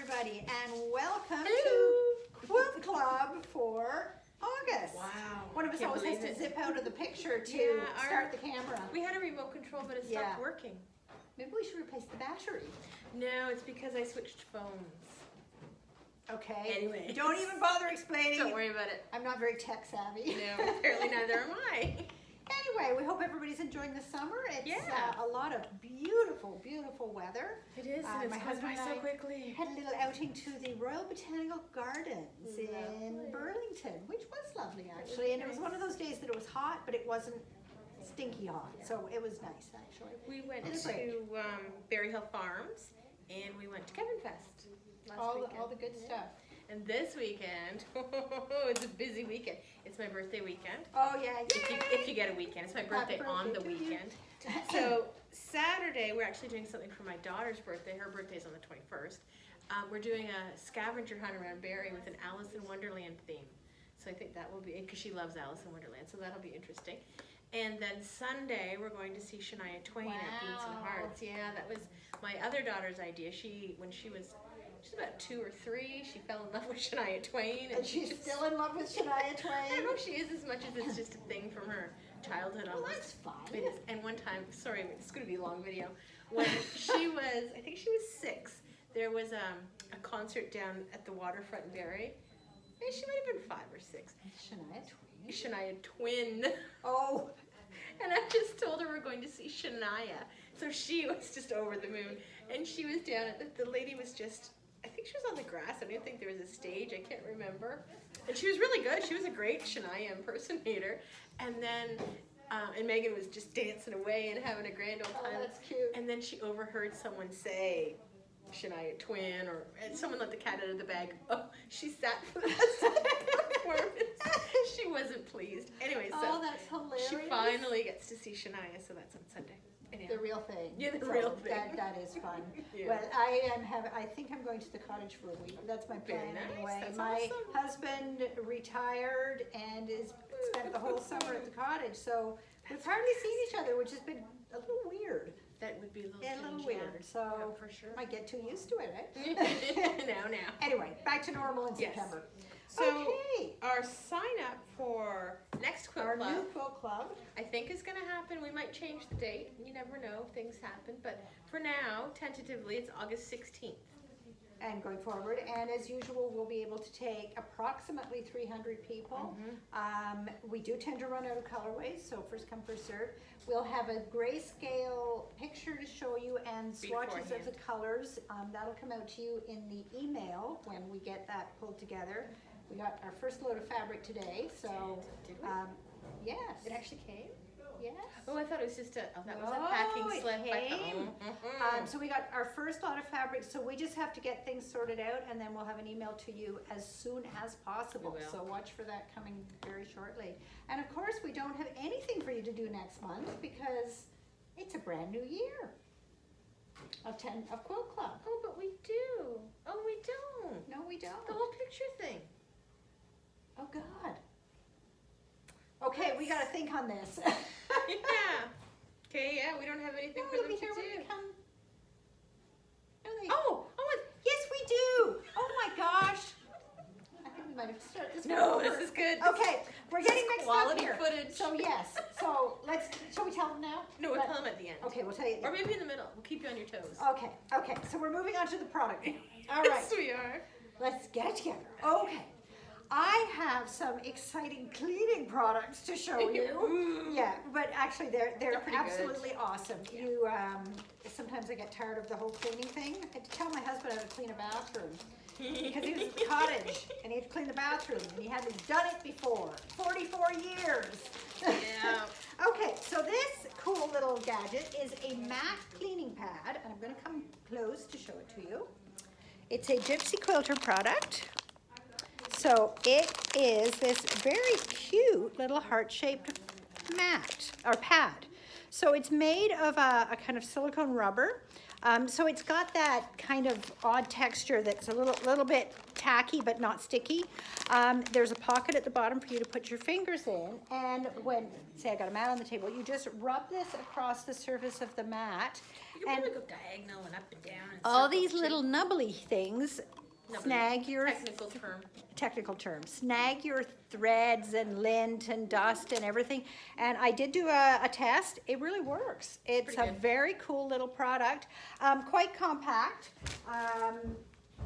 everybody, and welcome Hello. to Quilt Club for August. Wow. One of us Can't always has believe to it. zip out of the picture to Yeah, start the camera. We had a remote control, but it Yeah. stopped working. Maybe we should replace the battery. No, it's because I switched phones. Okay. Anyway. Don't even bother explaining. Don't worry about it. I'm not very tech savvy. No, apparently neither am I. Anyway, we hope everybody's enjoying the summer. It's Yeah. a lot of beautiful, beautiful weather. It is, my and it's gone husband by and so I quickly. Had a little outing to the Royal Botanical Gardens in Lovely. Burlington, which was lovely actually. And it was one of those days that it was hot, but it wasn't stinky hot. So it was nice actually. We went It's great. to Berry Hill Farms, and we went to Kevin Fest last weekend. All the good stuff. And this weekend, it's a busy weekend. It's my birthday weekend. Oh yeah, If you get a weekend. It's my birthday on the birthday to you. weekend. So Saturday, we're actually doing something for my daughter's birthday. Her birthday's on the 21st. We're doing a scavenger hunt around Barrie with an Alice in Wonderland theme. So I think that will be, because she loves Alice in Wonderland, so that'll be interesting. And then Sunday, we're going to see Shania Twain at Beats and Wow. Hearts. Yeah, that was my other daughter's idea. When she was about 2 or 3, she fell in love with Shania Twain. And she's still in love with Shania I don't Twain. know if she is as much as it's just a thing from her childhood Well, almost. that's fun. It is. And one time, sorry, it's going to be a long video. When she was, I think she was 6, there was a concert down at the waterfront in Barrie. And she might have been 5 or 6. Shania Twain. Shania Twin. Oh, And I just told her we're going to see Shania. So she was just over the moon. And she was down at the lady was just, I think she was on the grass. I didn't think there was a stage. I can't remember. And she was really good. She was a great Shania impersonator. And then, and Megan was just dancing away and having a grand old oh, time. that's cute. And then she overheard someone say, Shania Twin, and someone let the cat out of the bag. Oh, she sat for the rest of the performance. She wasn't pleased. Anyway, so Oh, that's hilarious. she finally gets to see Shania, so that's on Sunday. Anyhow. The real thing. Yeah, the So real thing. That is fun. Yeah. Well, I think I'm going to the cottage for a week. That's my Very plan nice. anyway. That's My awesome. husband retired and spent the whole summer at the cottage, so we've hardly seen each other, which has been a little weird. That would be a little Yeah, a little strange, weird. yeah. So Yeah, for sure. might get too used to it, eh? now. Anyway, back to normal in Yes. September. So Okay. our sign up for next Quilt Our Club, new quilt club. I think is going to happen. We might change the date. You never know. Things happen. But for now, tentatively, it's August 16th. And going forward, and as usual, we'll be able to take approximately 300 people. We do tend to run out of colorways, so first come, first serve. We'll have a grayscale picture to show you and swatches of the colors. That'll come out to you in the email when we get that pulled together. We got our first load of fabric today, so Did we? yes, It actually came? yes. Oh, I thought it was just that was No, a packing it slip. came. So we got our first lot of fabric, so we just have to get things sorted out, and then we'll have an email to you as soon as possible. We will. So watch for that coming very shortly. And of course, we don't have anything for you to do next month because it's a brand new year of Quilt Club. Oh, but we do. Oh, we don't. No, we don't. The whole picture thing. Oh God. Okay, we got to think on this. Yeah. Okay, yeah, we don't have anything No, for it'll them be to here when do. we come. No, they- Oh, Yes, we do. Oh my gosh. I think we might have to start this one no, over. this is good. Okay, we're getting mixed up Quality here. footage. So yes, shall we tell them now? No, we'll Let- tell them at the end. Okay, we'll tell you. Or maybe in the middle. We'll keep you on your toes. Okay, so we're moving on to the product now. All Yes, right, we are. let's get it together. Okay, I have some exciting cleaning products to show you. Ooh. Yeah, but actually they're They're pretty good. absolutely awesome. You, sometimes I get tired of the whole cleaning thing. I had to tell my husband how to clean a bathroom. Because he was at the cottage and he had to clean the bathroom and he hadn't done it before. 44 years. Yeah. Okay, so this cool little gadget is a matte cleaning pad, and I'm going to come close to show it to you. It's a Gypsy Quilter product. So it is this very cute little heart-shaped mat or pad. So it's made of a kind of silicone rubber. So it's got that kind of odd texture that's a little bit tacky but not sticky. There's a pocket at the bottom for you to put your fingers in, and when, say I got a mat on the table, you just rub this across the surface of the mat. You can And probably go diagonal and up and down. And all circles, these too. little nubbly things Nubbly. snag your Technical term. snag your threads and lint and dust and everything. And I did do a test. It really works. It's Pretty a good. very cool little product, quite compact,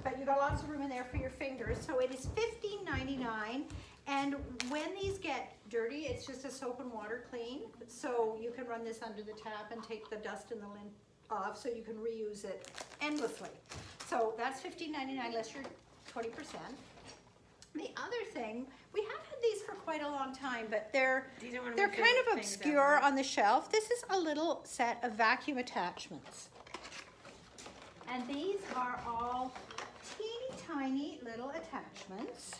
but you got lots of room in there for your fingers. So it is $15.99. And when these get dirty, it's just a soap and water clean. So you can run this under the tap and take the dust and the lint off, so you can reuse it endlessly. So that's $15.99 less your 20%. The other thing, we have had these for quite a long time, but they're These are one of they're my kind favorite of things obscure ever. on the shelf. This is a little set of vacuum attachments. And these are all teeny tiny little attachments.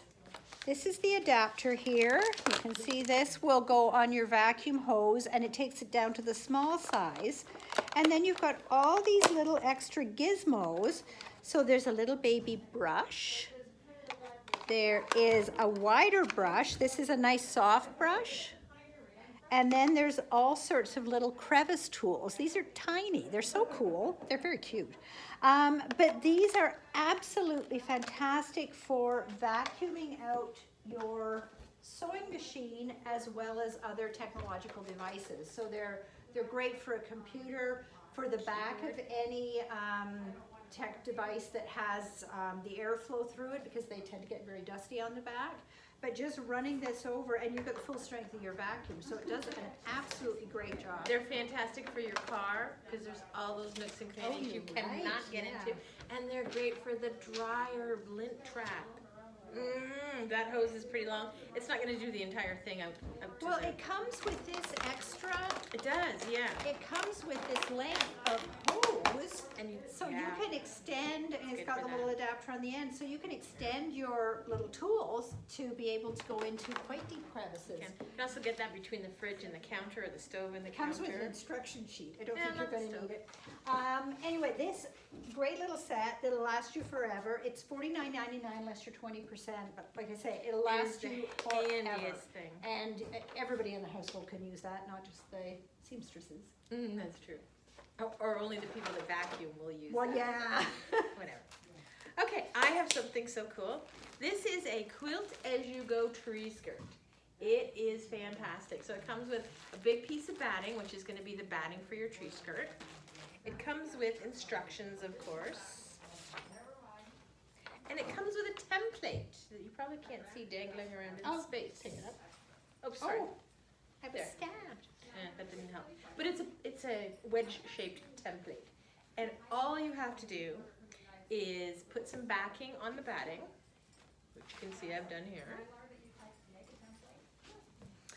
This is the adapter here. You can see this will go on your vacuum hose, and it takes it down to the small size. And then you've got all these little extra gizmos. So there's a little baby brush. There is a wider brush. This is a nice soft brush. And then there's all sorts of little crevice tools. These are tiny. They're so cool. They're very cute. But these are absolutely fantastic for vacuuming out your sewing machine as well as other technological devices. So they're great for a computer, for the back of any tech device that has the airflow through it, because they tend to get very dusty on the back. But just running this over, and you've got the full strength of your vacuum, so it does an absolutely great job. They're fantastic for your car because there's all those nooks and crannies you you're cannot right, get yeah. into, and they're great for the dryer lint trap. That hose is pretty long. It's not going to do the entire thing out to Well, the... it comes with this extra, It does, yeah. it comes with this length of hose, And you, so yeah. you can extend, and it's good got for the little that. adapter on the end, so you can extend your little tools to be able to go into quite deep crevices. You can also get that between the fridge and the counter, or the stove and the It comes with an counter. instruction sheet. I don't Yeah, think you're not the gonna stove. need it. Anyway, this great little set that'll last you forever. It's $49.99 less your 20%, but like I say, it'll last the you forever. handiest thing. And everybody in the household can use that, not just the seamstresses. That's true. Or only the people that vacuum will use Well, that. yeah. Whatever. Okay, I have something so cool. This is a Quilt As You Go tree skirt. It is fantastic. So it comes with a big piece of batting, which is going to be the batting for your tree skirt. It comes with instructions, of course. And it comes with a template that you probably can't see dangling around in space. Pick it up. Oh, sorry. Oh, I was There. stabbed. That didn't help. But it's a wedge-shaped template. And all you have to do is put some backing on the batting, which you can see I've done here.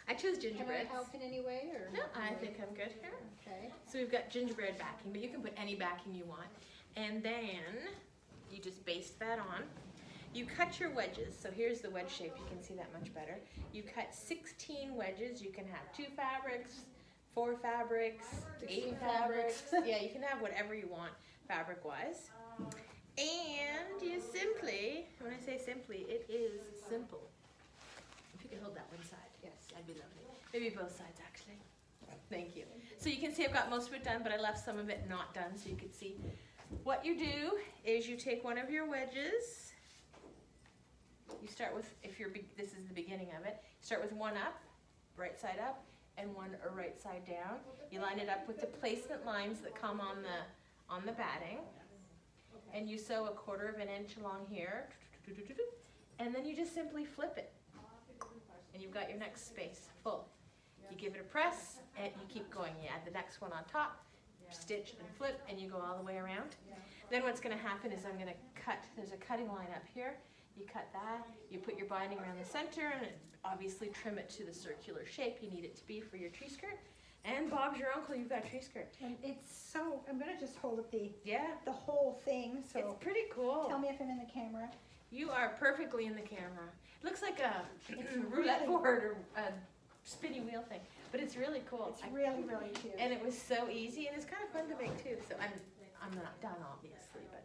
I chose Can I gingerbread. help in any way, or? No, I think I'm good here. Okay. So we've got gingerbread backing, but you can put any backing you want. And then you just baste that on. You cut your wedges. So here's the wedge shape. You can see that much better. You cut 16 wedges. You can have 2 fabrics, 4 fabrics, 8 fabrics. Yeah, you can have whatever you want fabric-wise. And you simply, when I say simply, it is simple. If you could hold that one side. Yes. That'd be lovely. Maybe both sides, actually. Thank you. So you can see I've got most of it done, but I left some of it not done so you could see. What you do is you take one of your wedges. You start with, this is the beginning of it, start with one up, right side up, and one right side down. You line it up with the placement lines that come on the batting. And you sew a 1/4 inch along here. And then you just simply flip it. And you've got your next space full. You give it a press, and you keep going. You add the next one on top, stitch and flip, and you go all the way around. Then what's going to happen is I'm going to cut, there's a cutting line up here. You cut that, you put your binding around the center, and obviously trim it to the circular shape you need it to be for your tree skirt. And Bob's your uncle, you've got a tree skirt. And it's so, I'm gonna just hold up the whole thing, so It's pretty cool. tell me if I'm in the camera. You are perfectly in the camera. It looks like a roulette board or a spinny wheel thing, but it's really cool. It's really, really cute. And it was so easy, and it's kind of fun to make too. So I'm not done obviously, but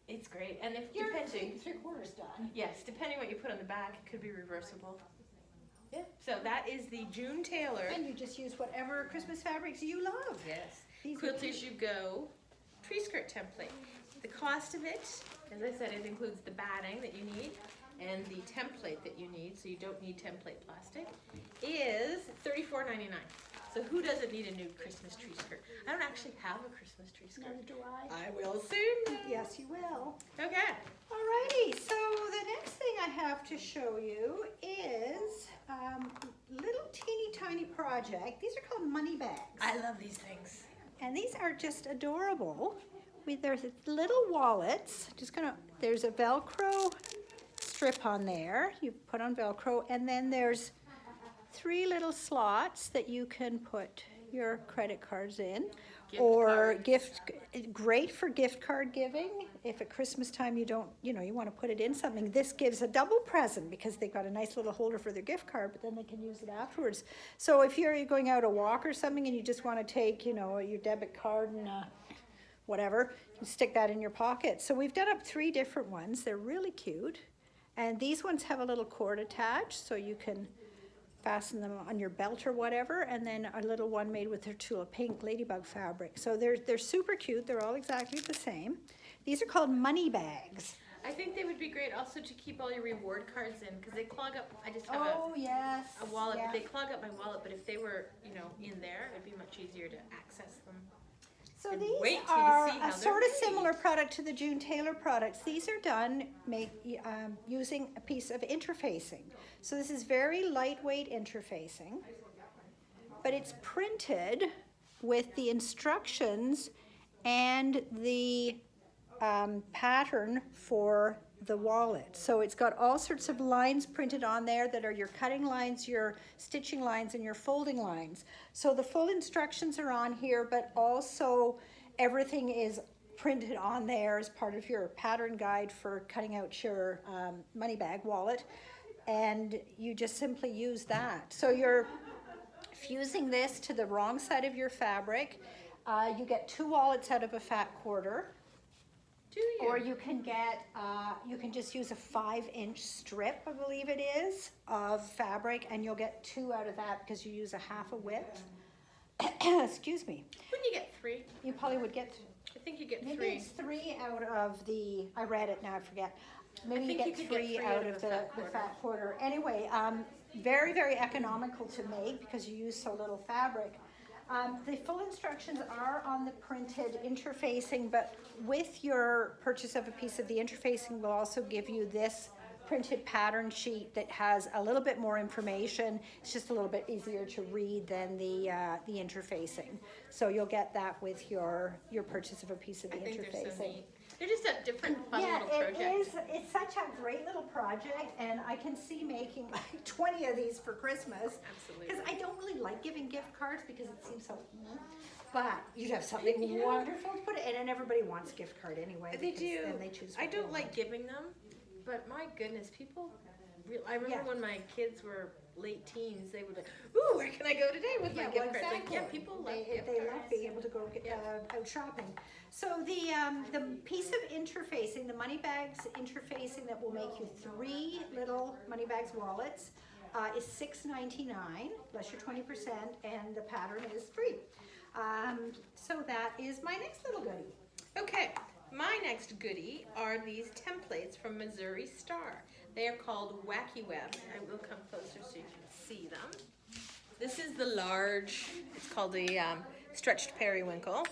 it's great. And if You're depending, 3/4 done. yes, depending what you put on the back, it could be reversible. Yeah. So that is the June Taylor. And you just use whatever Christmas fabrics you love. Yes. These are Quilt cute. As You Go tree skirt template. The cost of it, as I said, it includes the batting that you need and the template that you need, so you don't need template plastic, is $34.99. So who doesn't need a new Christmas tree skirt? I don't actually have a Christmas tree skirt. Neither do I. I will soon. Yes, you will. Okay. Alrighty, so the next thing I have to show you is little teeny tiny project. These are called money bags. I love these things. And these are just adorable. There's little wallets. There's a Velcro strip on there. You put on Velcro, and then there's 3 little slots that you can put your credit cards in. Great for gift card giving. If at Christmas time you want to put it in something, this gives a double present because they've got a nice little holder for their gift card, but then they can use it afterwards. So if you're going out a walk or something and you just want to take, your debit card and whatever, you stick that in your pocket. So we've done up 3 different ones. They're really cute. And these ones have a little cord attached, so you can fasten them on your belt or whatever, and then a little one made with their Tula Pink ladybug fabric. So they're super cute. They're all exactly the same. These are called money bags. I think they would be great also to keep all your reward cards in, because they clog up. I just have Yes. a wallet. Yeah. They clog up my wallet, but if they were, in there, it'd be much easier to access them. So And these wait till you are see how a they're sort of made. similar product to the June Taylor products. These are done using a piece of interfacing. So this is very lightweight interfacing, but it's printed with the instructions and the pattern for the wallet. So it's got all sorts of lines printed on there that are your cutting lines, your stitching lines, and your folding lines. So the full instructions are on here, but also everything is printed on there as part of your pattern guide for cutting out your money bag wallet. And you just simply use that. So you're fusing this to the wrong side of your fabric. You get 2 wallets out of a fat quarter. Do you? Or you can get, you can just use a 5-inch strip, I believe it is, of fabric, and you'll get 2 out of that because you use a half a width. Excuse me. Wouldn't you get 3? You probably would get, I think you get maybe 3. it's 3 out of the, I read it now, I forget. Maybe you think get you could get 3 3 out of the fat quarter. Anyway, very, very economical to make because you use so little fabric. The full instructions are on the printed interfacing, but with your purchase of a piece of the interfacing, we'll also give you this printed pattern sheet that has a little bit more information. It's just a little bit easier to read than the interfacing. So you'll get that with your purchase of a piece of the I think interfacing. they're so neat. They're just a different fun little project. Yeah, it is. It's such a great little project, and I can see making like 20 of these for Christmas. Absolutely. Because I don't really like giving gift cards because it seems so. But you'd have something wonderful to put in, and everybody wants a gift card anyway. They because do. Then they choose. I what they don't like want. giving them, but my goodness, people. I remember when my kids were late teens, they would like, "Ooh, where can I go today with my gift cards?" Like, yeah, people love gift They cards. love being able to go get out shopping. So the piece of interfacing, the money bags interfacing that will make you 3 little money bags wallets is $6.99 plus your 20%, and the pattern is free. So that is my next little goodie. Okay, my next goodie are these templates from Missouri Star. They are called Wacky Web. I will come closer so you can see them. This is the large, it's called the stretched periwinkle.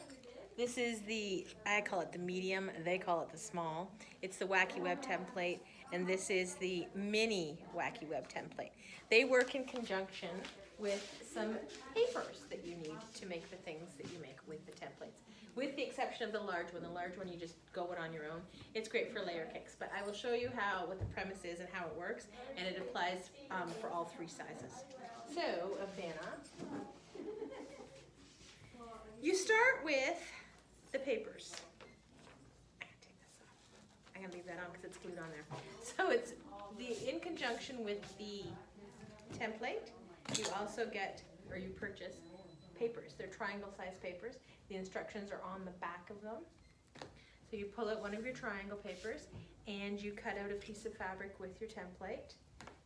This is the, I call it the medium, they call it the small. It's the Wacky Web template, and this is the mini Wacky Web template. They work in conjunction with some papers that you need to make the things that you make with the templates. With the exception of the large one. The large one you just go it on your own. It's great for layer cakes, but I will show you what the premise is and how it works, and it applies for all 3 sizes. So, Ivana, you start with the papers. I gotta take this off. I'm gonna leave that on because it's glued on there. So it's in conjunction with the template, you also get, or you purchase, papers. They're triangle-sized papers. The instructions are on the back of them. So you pull out one of your triangle papers and you cut out a piece of fabric with your template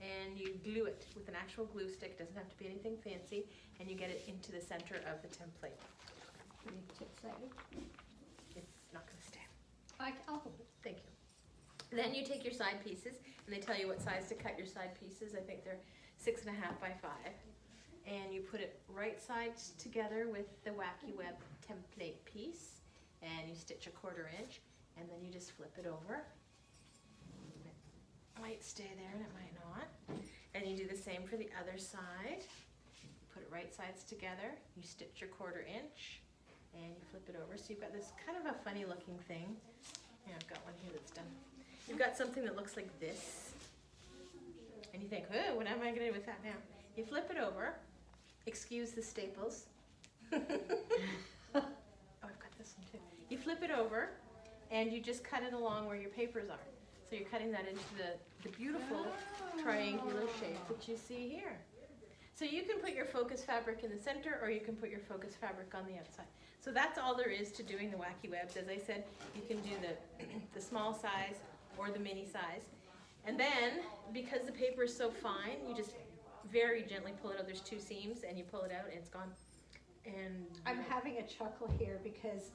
and you glue it with an actual glue stick. It doesn't have to be anything fancy, and you get it into the center of the template. It's I'll hold it. Thank you. Then you take your side pieces, and they tell you what size to cut your side pieces. I think they're 6.5 by 5. And you put it right sides together with the Wacky Web template piece, and you stitch a 1/4 inch, and then you just flip it over. It might stay there and it might not. And you do the same for the other side. Put it right sides together, you stitch your 1/4 inch, and you flip it over. So you've got this kind of a funny looking thing. Yeah, I've got one here that's done. You've got something that looks like this. And you think, oh, what am I going to do with that now? You flip it over. Excuse the staples. Oh, I've got this one too. You flip it over, and you just cut it along where your papers are. So you're cutting that into the beautiful triangular shape that you see here. So you can put your focus fabric in the center, or you can put your focus fabric on the outside. So that's all there is to doing the Wacky Webs. As I said, you can do the small size or the mini size. And then, because the paper is so fine, you just very gently pull it out. There's 2 seams, and you pull it out, and it's gone. And I'm having a chuckle here because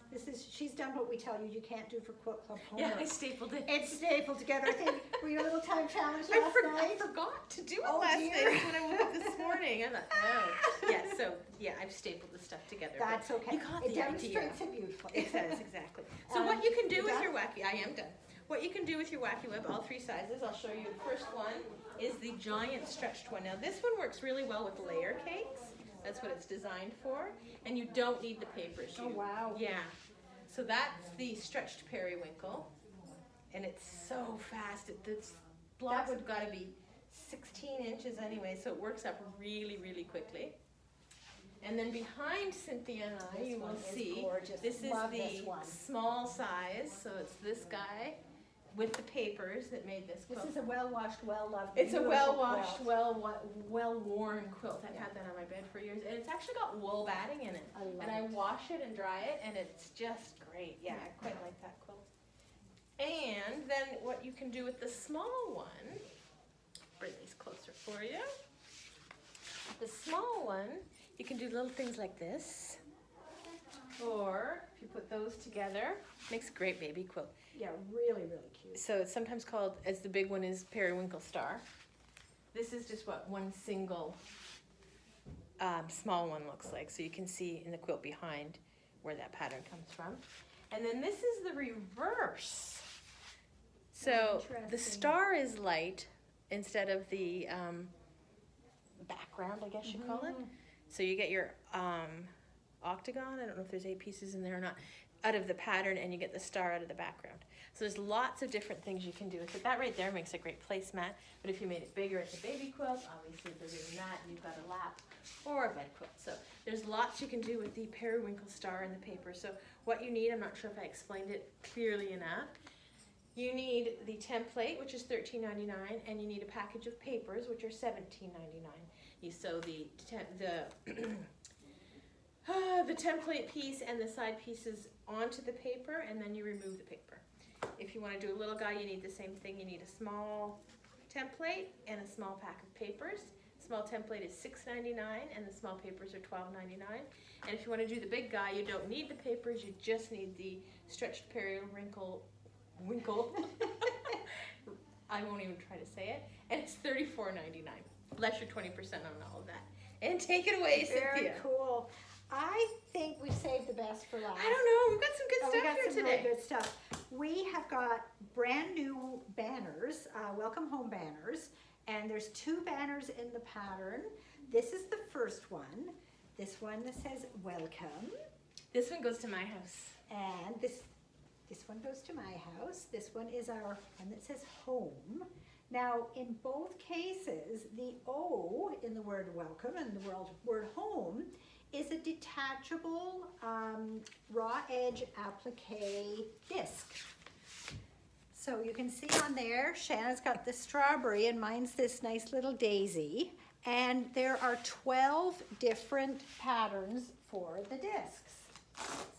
she's done what we tell you can't do for Quilt Club homework. yeah, I stapled it. It's stapled together. I think we had a little time challenge I last night. forgot to do it Oh, last dear. night when I woke up this morning. I thought, oh. Yeah, so, yeah, I've stapled the stuff together. but That's okay. You got It the idea. demonstrates it beautifully. It does, exactly. So what you can do you with done? your Wacky, I am done. What you can do with your Wacky Web, all 3 sizes, I'll show you. The first one is the giant stretched one. Now this one works really well with layer cakes. That's what it's designed for. And you don't need the papers. Oh, wow. Yeah. So that's the stretched periwinkle. And it's so fast. This block would got to be 16 inches anyway, so it works up really, really quickly. And then behind Cynthia and I, you will see, this is the small size, so it's this guy with the papers that made this quilt. This is a well-washed, well-loved, It's a beautiful well-washed, quilt. well-worn quilt. I've had that on my bed for years, and it's actually got wool batting in it. I love And I it. wash it and dry it, and it's just great. Yeah, I quite like that quilt. And then what you can do with the small one, bring these closer for you. The small one, you can do little things like this. Or if you put those together, makes a great baby quilt. Yeah, really, really cute. So it's sometimes called, as the big one is, periwinkle star. This is just what one single small one looks like. So you can see in the quilt behind where that pattern comes from. And then this is the reverse. So the Interesting. star is light instead of the background, I guess you call it. So you get your octagon, I don't know if there's 8 pieces in there or not, out of the pattern, and you get the star out of the background. So there's lots of different things you can do with it. That right there makes a great placemat, but if you made it bigger, it's a baby quilt. Obviously bigger than that, you've got a lap or a bed quilt. So there's lots you can do with the periwinkle star and the paper. So what you need, I'm not sure if I explained it clearly enough, you need the template, which is $13.99, and you need a package of papers, which are $17.99. You sew the template piece and the side pieces onto the paper, and then you remove the paper. If you want to do a little guy, you need the same thing. You need a small template and a small pack of papers. Small template is $6.99, and the small papers are $12.99. And if you want to do the big guy, you don't need the papers. You just need the stretched periwinkle. I won't even try to say it. And it's $34.99. Less your 20% on all of that. And take it away, Very Cynthia. cool. I think we saved the best for last. I don't know. We've got some good Oh, stuff we got here some today. really good stuff. We have got brand new banners, welcome home banners, and there's 2 banners in the pattern. This is the first one. This one that says welcome, This one goes to my house. and this one goes to my house. This one is our one that says home. Now, in both cases, the O in the word welcome and the word home is a detachable raw edge applique disc. So you can see on there, Shanna's got the strawberry and mine's this nice little daisy. And there are 12 different patterns for the discs.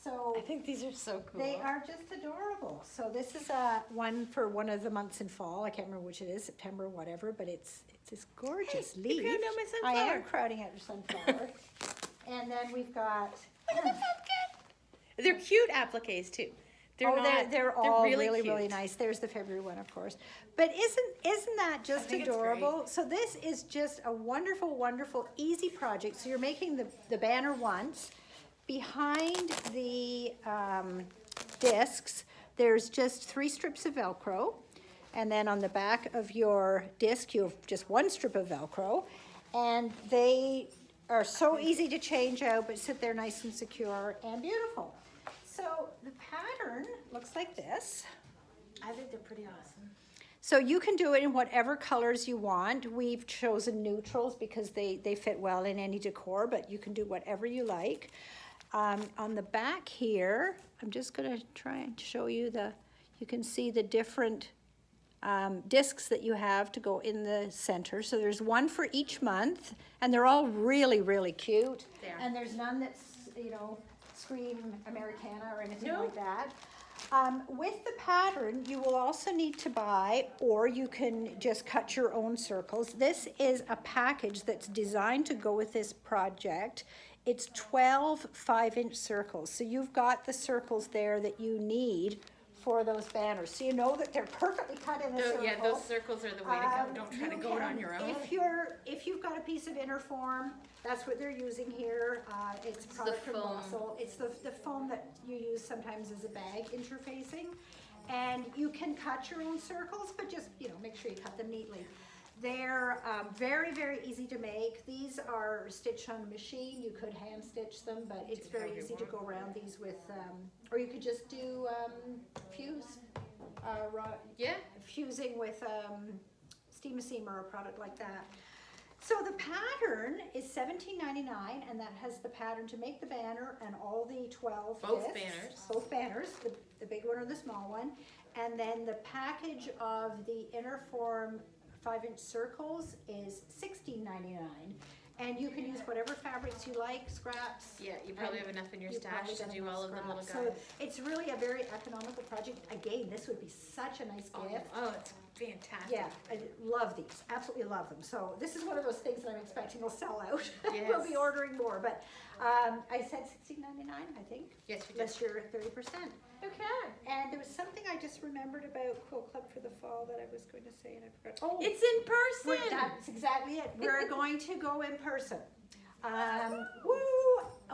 So I think these are so cool. they are just adorable. So this is one for one of the months in fall. I can't remember which it is, September, whatever, but it's this gorgeous leaf. You crowded out my I sunflower. am crowding out your sunflower. And then we've got, Look at the pumpkin. They're cute appliques too. They're all really cute. really nice. There's the February one, of course. But isn't that just think it's adorable? So this is just a wonderful, wonderful, easy project. So you're making the banner once. Behind the discs, there's just 3 strips of Velcro. And then on the back of your disc, you have just 1 strip of Velcro. And they are so easy to change out, but sit there nice and secure and beautiful. So the pattern looks like this. I think they're pretty awesome. So you can do it in whatever colors you want. We've chosen neutrals because they fit well in any decor, but you can do whatever you like. On the back here, I'm just gonna try and show you you can see the different discs that you have to go in the center. So there's 1 for each month, and they're all really, really cute. They are. And there's none that's, scream Americana or anything No. like that. With the pattern, you will also need to buy, or you can just cut your own circles. This is a package that's designed to go with this project. It's 12 5-inch circles. So you've got the circles there that you need for those banners. So you know that they're perfectly cut in a circle. Yeah, those circles are the way to go. Don't try to go it on your own. If you've got a piece of Interform, that's what they're using here. It's a product from foam. Mossel. It's the foam that you use sometimes as a bag interfacing. And you can cut your own circles, but just, make sure you cut them neatly. They're very, very easy to make. These are stitched on a machine. You could hand stitch them, but it's very easy to go around these with, or you could just do fusing with steam seam or a product like that. So the pattern is $17.99, and that has the pattern to make the banner and all the 12 Both discs. banners. Both banners, the big one or the small one. And then the package of the Interform 5-inch circles is $16.99. And you can use whatever fabrics you like, scraps. Yeah, you probably have enough in your You've stash probably to got do enough all of the little scraps. guys. So it's really a very economical project. Again, this would be such a nice gift. Oh, it's fantastic. Yeah, I love these, absolutely love them. So this is one of those things that I'm expecting will sell out. Yes. We'll be ordering more, but I said $16.99, I think. Yes, you did. Less your 30%. Okay. And there was something I just remembered about Quilt Club for the fall that I was going to say and I forgot. Oh, It's in person. that's exactly it. We're going to go in person.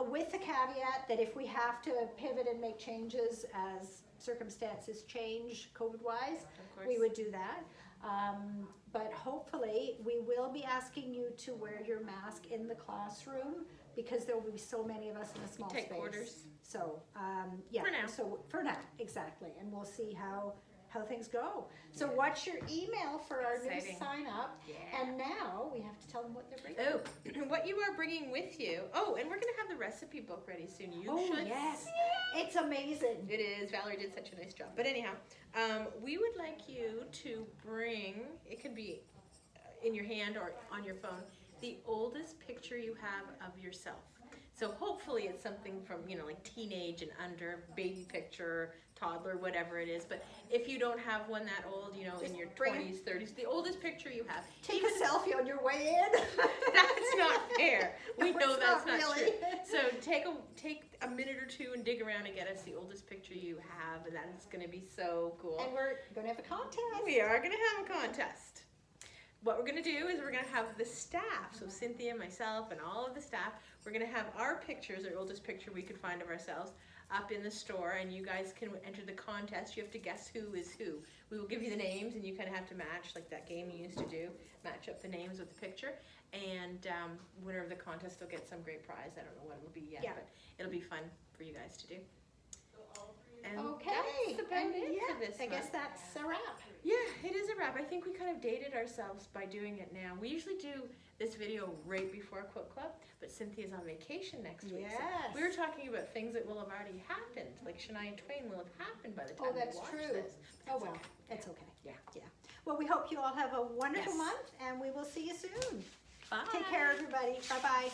With the caveat that if we have to pivot and make changes as circumstances change COVID-wise, we would do that. But hopefully we will be asking you to wear your mask in the classroom because there will be so many of us in a small Take space. quarters. So, yeah. For now. So for now, exactly. And we'll see how things go. So watch your email for our Exciting. new sign up. Yeah. And now we have to tell them what they're bringing. Oh, what you are bringing with you. Oh, and we're going to have the recipe book ready soon. You Oh, should. yes. It's amazing. It is. Valerie did such a nice job. But anyhow, we would like you to bring, it could be in your hand or on your phone, the oldest picture you have of yourself. So hopefully it's something from, like teenage and under, baby picture, toddler, whatever it is. But if you don't have one that old, in your 20s, 30s, the oldest picture you have. Take a selfie on your way in. That's not fair. We know It's that's not not really. true. So take a minute or two and dig around and get us the oldest picture you have, and that's going to be so cool. And we're going to have a contest. We are going to have a contest. What we're going to do is we're going to have the staff, so Cynthia, myself, and all of the staff, we're going to have our pictures, our oldest picture we could find of ourselves, up in the store, and you guys can enter the contest. You have to guess who is who. We will give you the names, and you kind of have to match, like that game you used to do, match up the names with the picture, and winner of the contest will get some great prize. I don't know what it'll be yet, but it'll be fun for you guys to do. And Okay. that's about it for this I guess month. that's a wrap. Yeah, it is a wrap. I think we kind of dated ourselves by doing it now. We usually do this video right before Quilt Club, but Cynthia's on vacation next week. Yes. So we were talking about things that will have already happened, like Shania Twain will have happened by the time Oh, that's we watch true. this. Oh, well, okay. that's okay. Yeah. Yeah. Well, we hope you all have a wonderful Yes. month, and we will see you soon. Bye. Take care, everybody. Bye-bye.